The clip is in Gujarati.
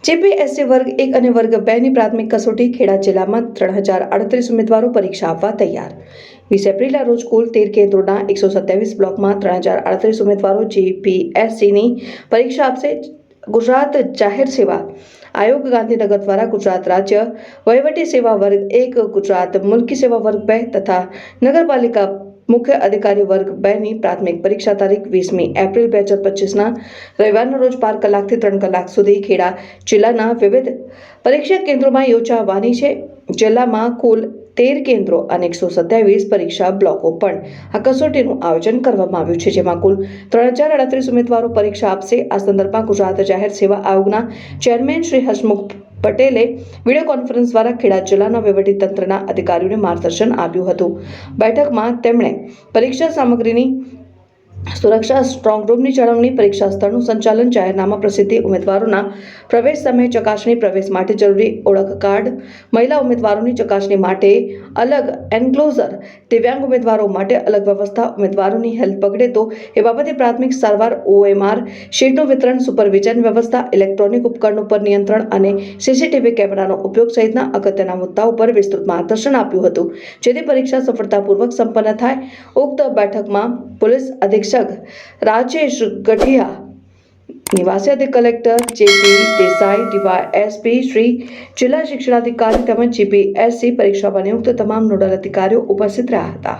જીપીએસસી વર્ગ 1 અને વર્ગ 2 ની પ્રાથમિક કસોટી ખેડા જિલ્લામાં 3038 ઉમેદવારો પરીક્ષા આપવા તૈયાર। 20 એપ્રિલના રોજ કુલ 13 કેન્દ્રોના 127 બ્લોકમાં 3038 ઉમેદવારો જીપીએસસીની પરીક્ષા આપશે। ગુજરાત જાહેર સેવા આયોગ ગાંધીનગર દ્વારા ગુજરાત રાજ્ય વહીવટી સેવા વર્ગ 1, ગુજરાત મુલ્કી સેવા વર્ગ 2 તથા નગરપાલિકા મુખ્ય અધિકારી વર્ગ 2 ની પ્રાથમિક પરીક્ષા તારીખ 20મી એપ્રિલ 2025ના રવિવારના રોજ 12 કલાકથી 3 કલાક સુધી ખેડા જિલ્લાના વિવિધ પરીક્ષા કેન્દ્રોમાં યોજાવાની છે। જિલ્લામાં કુલ 13 કેન્દ્રો અને 127 પરીક્ષા બ્લોકો પણ આ કસોટીનું આયોજન કરવામાં આવ્યું છે, જેમાં કુલ 3038 ઉમેદવારો પરીક્ષા આપશે। આ સંદર્ભમાં ગુજરાત જાહેર સેવા આયોગના ચેરમેન શ્રી હસમુખ પટેલે વિડીયો કોન્ફરન્સ દ્વારા ખેડા જિલ્લાના વહીવટીતંત્રના અધિકારીઓને માર્ગદર્શન આપ્યું હતું। બેઠકમાં તેમણે પરીક્ષા સામગ્રીની સુરક્ષા, સ્ટ્રોંગ રૂમની જાળવણી, પરીક્ષા સ્થળનું સંચાલન, જાહેરનામા પ્રસિદ્ધિ, ઉમેદવારોના પ્રવેશ સમયે ચકાસણી, પ્રવેશ માટે જરૂરી ઓળખ કાર્ડ, મહિલા ઉમેદવારોની ચકાસણી માટે અલગ એન્ક્લોઝર, દિવ્યાંગ ઉમેદવારો માટે અલગ વ્યવસ્થા, ઉમેદવારોની હેલ્થ બગડે તો એ બાબતે પ્રાથમિક સારવાર, OMR શીટનું વિતરણ, સુપરવિઝન વ્યવસ્થા, ઇલેક્ટ્રોનિક ઉપકરણો પર નિયંત્રણ અને સીસીટીવી કેમેરાનો ઉપયોગ સહિતના અગત્યના મુદ્દાઓ પર વિસ્તૃત માર્ગદર્શન આપ્યું હતું, જેથી પરીક્ષા સફળતાપૂર્વક સંપન્ન થાય। ઉક્ત બેઠકમાં પોલીસ અધિક્ષક રાજેશ ગઠિયા, નિવાસી અધિક collector JP Desai, DYSP Shri, જિલ્લા શિક્ષણાધિકારી તેમજ જીપીએસસી પરીક્ષામાં નિયુક્ત તમામ નોડલ અધિકારીઓ ઉપસ્થિત રહ્યા હતા।